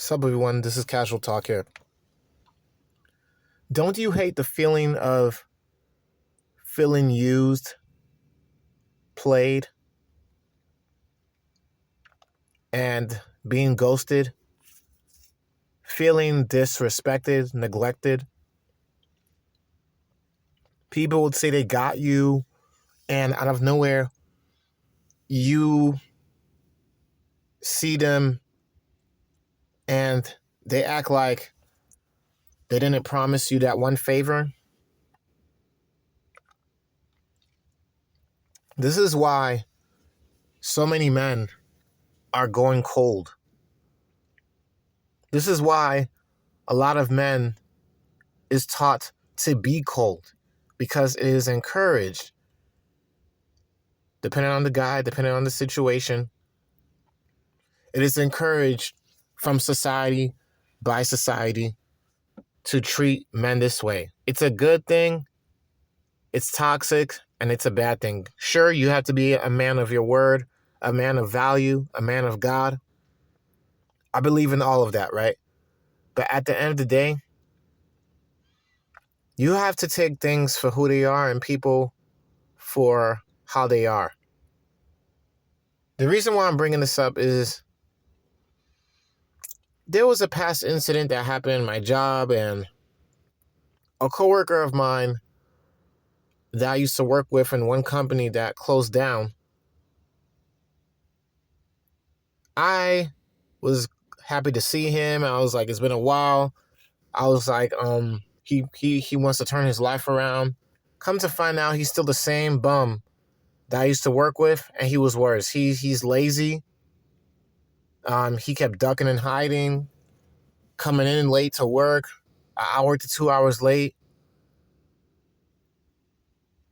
Sup everyone, this is Casual Talk here. Don't you hate the feeling of feeling used, played, and being ghosted? Feeling disrespected, neglected? People would say they got you, and out of nowhere, you see them and they act like they didn't promise you that one favor. This is why so many men are going cold. This is why a lot of men is taught to be cold, because it is encouraged, depending on the guy, depending on the situation. It is encouraged from society, by society, to treat men this way. It's a good thing, it's toxic, and it's a bad thing. Sure, you have to be a man of your word, a man of value, a man of God. I believe in all of that, right? But at the end of the day, you have to take things for who they are and people for how they are. The reason why I'm bringing this up is there was a past incident that happened in my job, and a coworker of mine that I used to work with in one company that closed down, I was happy to see him. I was like, it's been a while. I was like, he wants to turn his life around. Come to find out, he's still the same bum that I used to work with, and he was worse. He's lazy. He kept ducking and hiding, coming in late to work, an hour to 2 hours late.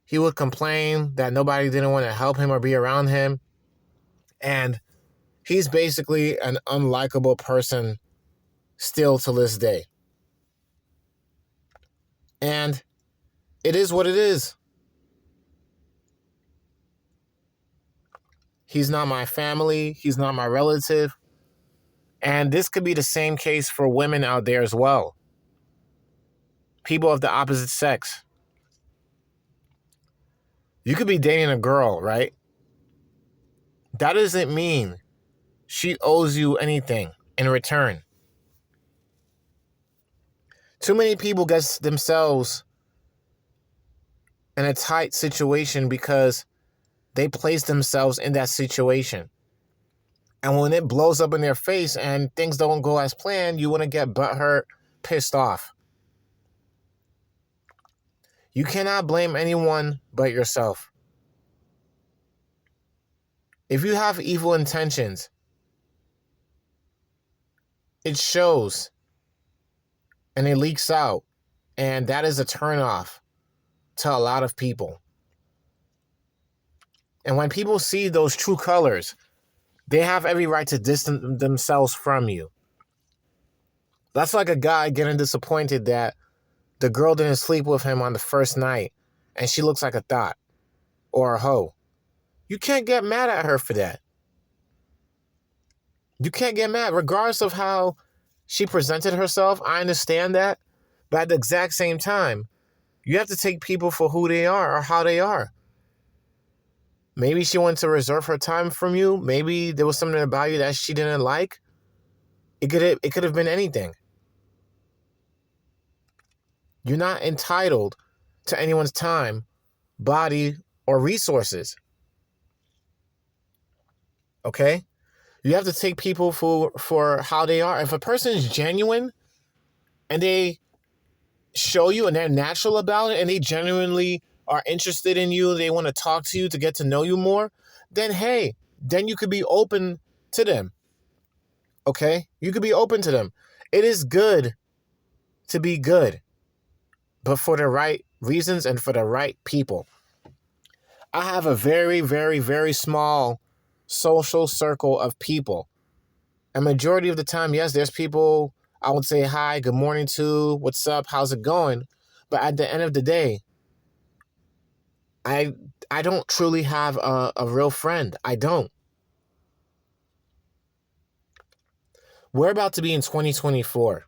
He would complain that nobody didn't want to help him or be around him. And he's basically an unlikable person still to this day. And it is what it is. He's not my family. He's not my relative. And this could be the same case for women out there as well. People of the opposite sex. You could be dating a girl, right? That doesn't mean she owes you anything in return. Too many people get themselves in a tight situation because they place themselves in that situation. And when it blows up in their face and things don't go as planned, you want to get butthurt, pissed off. You cannot blame anyone but yourself. If you have evil intentions, it shows and it leaks out, and that is a turnoff to a lot of people. And when people see those true colors, they have every right to distance themselves from you. That's like a guy getting disappointed that the girl didn't sleep with him on the first night and she looks like a thought or a hoe. You can't get mad at her for that. You can't get mad regardless of how she presented herself. I understand that. But at the exact same time, you have to take people for who they are or how they are. Maybe she wanted to reserve her time from you. Maybe there was something about you that she didn't like. It could have been anything. You're not entitled to anyone's time, body, or resources. Okay? You have to take people for how they are. If a person is genuine and they show you and they're natural about it and they genuinely are interested in you, they want to talk to you to get to know you more, then hey, then you could be open to them. Okay? You could be open to them. It is good to be good, but for the right reasons and for the right people. I have a very, very, very small social circle of people. A majority of the time, yes, there's people I would say hi, good morning to, what's up, how's it going? But at the end of the day, I don't truly have a real friend. I don't. We're about to be in 2024.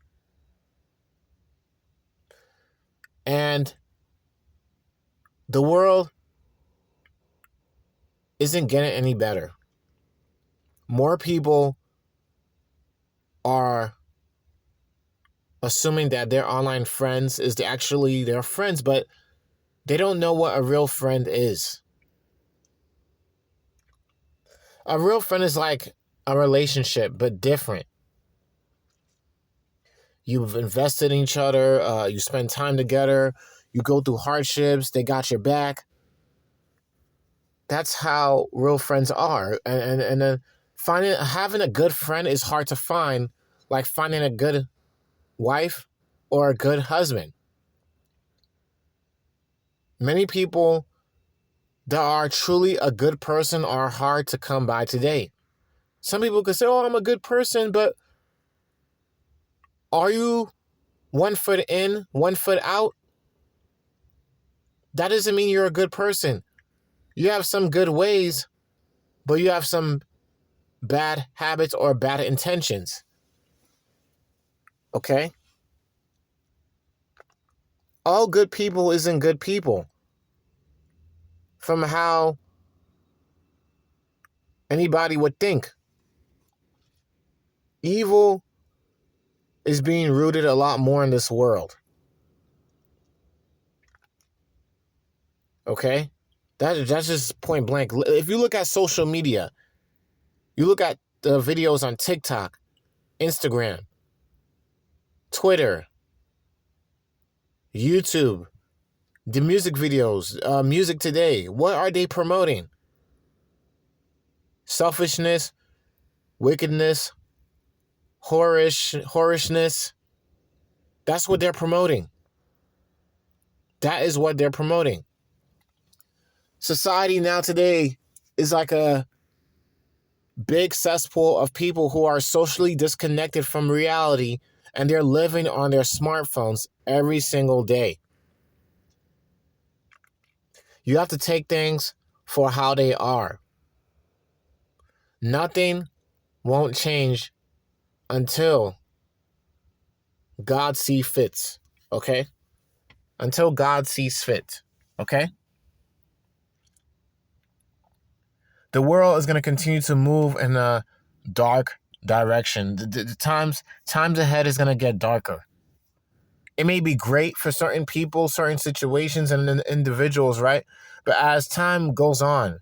And the world isn't getting any better. More people are assuming that their online friends is actually their friends, but they don't know what a real friend is. A real friend is like a relationship, but different. You've invested in each other. You spend time together. You go through hardships. They got your back. That's how real friends are. And then having a good friend is hard to find, like finding a good wife or a good husband. Many people that are truly a good person are hard to come by today. Some people could say, oh, I'm a good person, but are you 1 foot in, 1 foot out? That doesn't mean you're a good person. You have some good ways, but you have some bad habits or bad intentions. Okay? All good people isn't good people. From how anybody would think. Evil is being rooted a lot more in this world. Okay? That's just point blank. If you look at social media, you look at the videos on TikTok, Instagram, Twitter, YouTube, the music videos, Music Today, what are they promoting? Selfishness, wickedness, whorishness. That's what they're promoting. That is what they're promoting. Society now today is like a big cesspool of people who are socially disconnected from reality, and they're living on their smartphones every single day. You have to take things for how they are. Nothing won't change until God sees fit, okay? Until God sees fit, okay? The world is going to continue to move in a dark direction. The times ahead is going to get darker. It may be great for certain people, certain situations, and individuals, right? But as time goes on,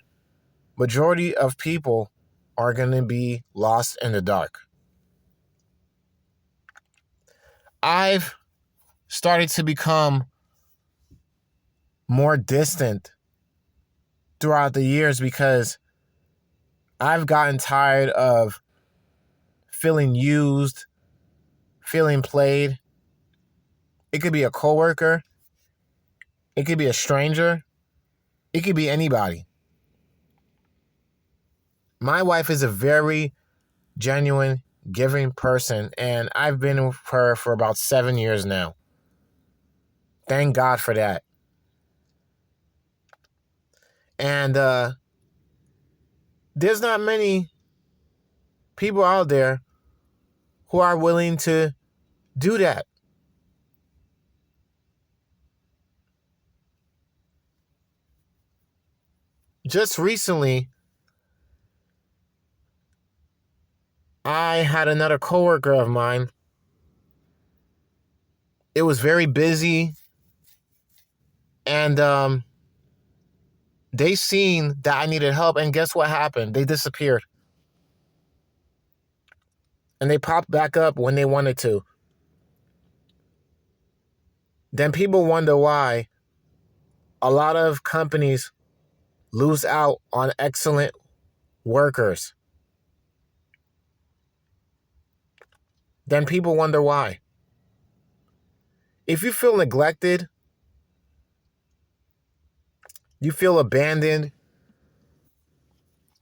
majority of people are going to be lost in the dark. I've started to become more distant throughout the years because I've gotten tired of feeling used, feeling played. It could be a coworker. It could be a stranger. It could be anybody. My wife is a very genuine, giving person, and I've been with her for about 7 years now. Thank God for that. And there's not many people out there who are willing to do that. Just recently, I had another coworker of mine. It was very busy, and they seen that I needed help, and guess what happened? They disappeared. And they popped back up when they wanted to. Then people wonder why a lot of companies lose out on excellent workers. Then people wonder why. If you feel neglected, you feel abandoned,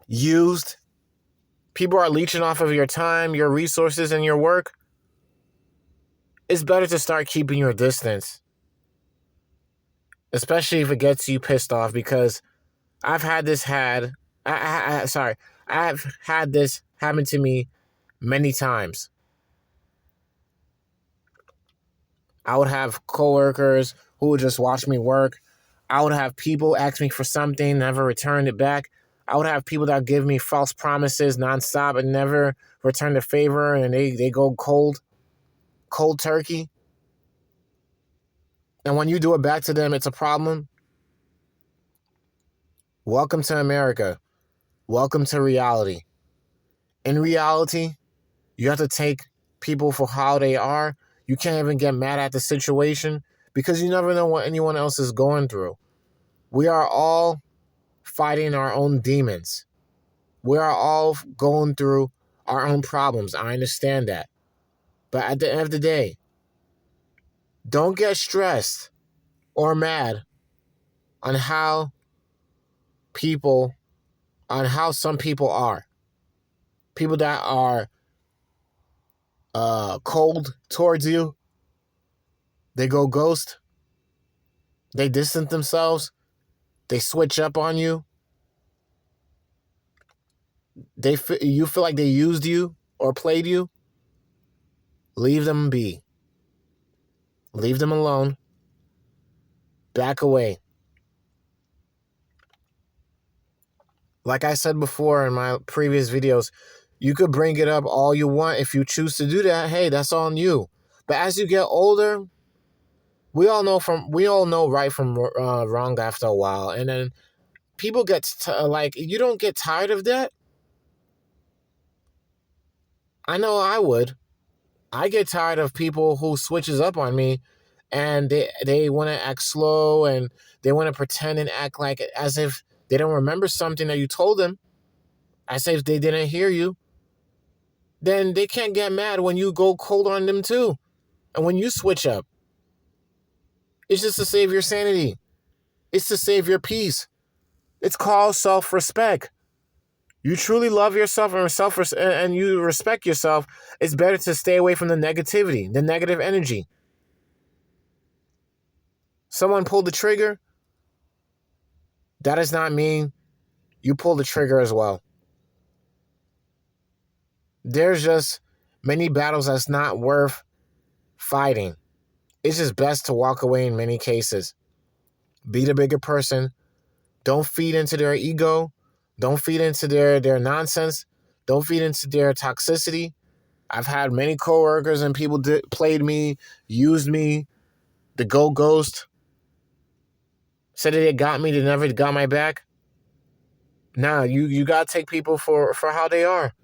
used, people are leeching off of your time, your resources, and your work, it's better to start keeping your distance. Especially if it gets you pissed off, because I've had this I've had this happen to me many times. I would have coworkers who would just watch me work. I would have people ask me for something, never return it back. I would have people that give me false promises nonstop and never return the favor, and they go cold turkey. And when you do it back to them, it's a problem. Welcome to America. Welcome to reality. In reality, you have to take people for how they are. You can't even get mad at the situation because you never know what anyone else is going through. We are all fighting our own demons. We are all going through our own problems. I understand that. But at the end of the day, don't get stressed or mad on people, on how some people are. People that are cold towards you, they go ghost, they distance themselves, they switch up on you, you feel like they used you or played you. Leave them be. Leave them alone. Back away. Like I said before in my previous videos, you could bring it up all you want. If you choose to do that, hey, that's on you. But as you get older, we all know right from wrong after a while. And then people get like, you don't get tired of that. I know I would. I get tired of people who switches up on me, and they want to act slow, and they want to pretend and act like as if they don't remember something that you told them, as if they didn't hear you. Then they can't get mad when you go cold on them too, and when you switch up. It's just to save your sanity. It's to save your peace. It's called self-respect. You truly love yourself and you respect yourself. It's better to stay away from the negativity, the negative energy. Someone pulled the trigger. That does not mean you pull the trigger as well. There's just many battles that's not worth fighting. It's just best to walk away in many cases. Be the bigger person. Don't feed into their ego. Don't feed into their nonsense. Don't feed into their toxicity. I've had many coworkers and people played me, used me, the go ghost. Said that they got me, they never got my back. Nah, you gotta take people for how they are.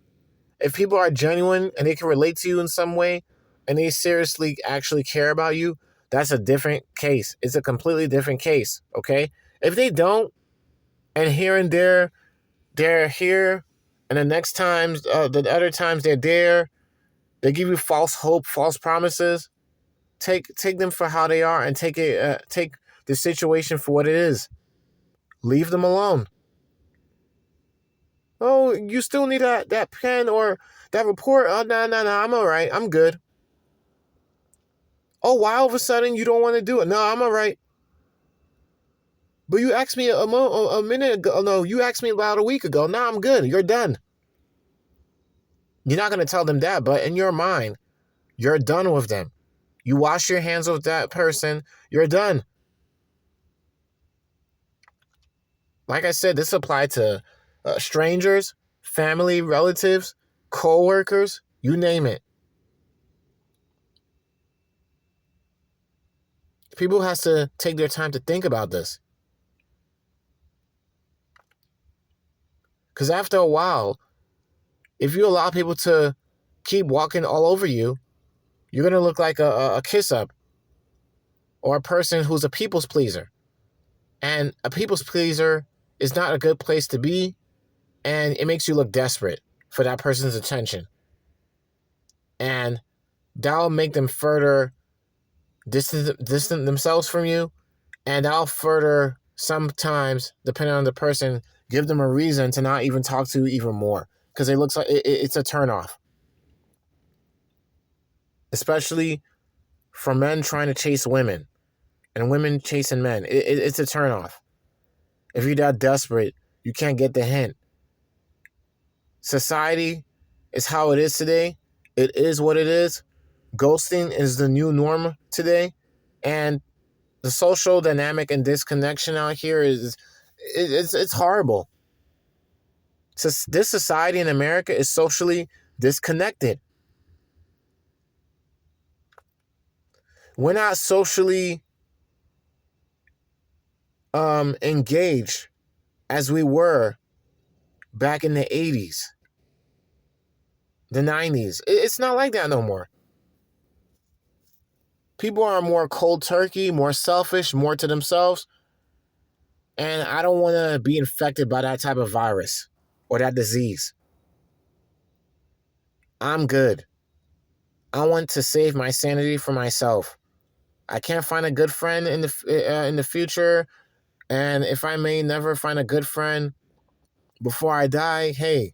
If people are genuine and they can relate to you in some way and they seriously actually care about you, that's a different case. It's a completely different case, okay? If they don't, and here and there, they're here, and the next times, the other times they're there, they give you false hope, false promises. Take them for how they are and take the situation for what it is. Leave them alone. Oh, you still need that pen or that report? Oh, no, I'm all right. I'm good. Oh, why all of a sudden you don't want to do it? No, I'm all right. But you asked me a minute ago. No, you asked me about a week ago. No, I'm good. You're done. You're not going to tell them that, but in your mind, you're done with them. You wash your hands of that person, you're done. Like I said, this applies to strangers, family, relatives, co-workers, you name it. People has to take their time to think about this. Because after a while, if you allow people to keep walking all over you, you're going to look like a kiss-up or a person who's a people's pleaser. And a people's pleaser is not a good place to be, and it makes you look desperate for that person's attention. And that'll make them further distant themselves from you, and that'll further, sometimes, depending on the person, give them a reason to not even talk to you even more, because it looks like it's a turnoff. Especially for men trying to chase women and women chasing men. It's a turnoff. If you're that desperate, you can't get the hint. Society is how it is today. It is what it is. Ghosting is the new norm today. And the social dynamic and disconnection out here it's horrible. So this society in America is socially disconnected. We're not socially engaged as we were back in the 80s, the 90s. It's not like that no more. People are more cold turkey, more selfish, more to themselves. And I don't want to be infected by that type of virus or that disease. I'm good. I want to save my sanity for myself. I can't find a good friend in the future, and if I may never find a good friend before I die, hey,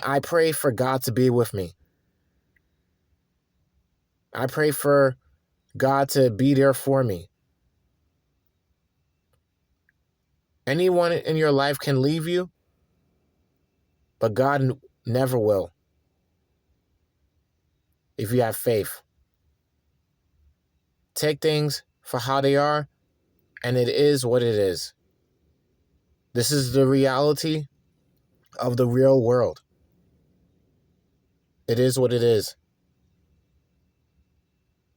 I pray for God to be with me. I pray for God to be there for me. Anyone in your life can leave you, but God never will if you have faith. Take things for how they are, and it is what it is. This is the reality of the real world. It is what it is.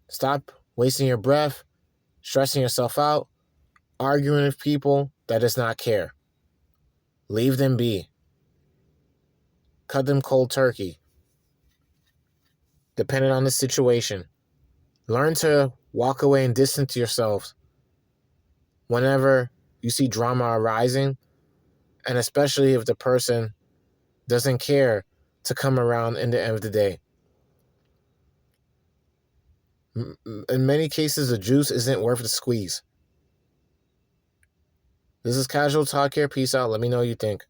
Stop wasting your breath, stressing yourself out, arguing with people that does not care. Leave them be. Cut them cold turkey. Depending on the situation. Learn to walk away and distance yourselves whenever you see drama arising, and especially if the person doesn't care to come around in the end of the day. In many cases, the juice isn't worth the squeeze. This is Casual Talk here. Peace out. Let me know what you think.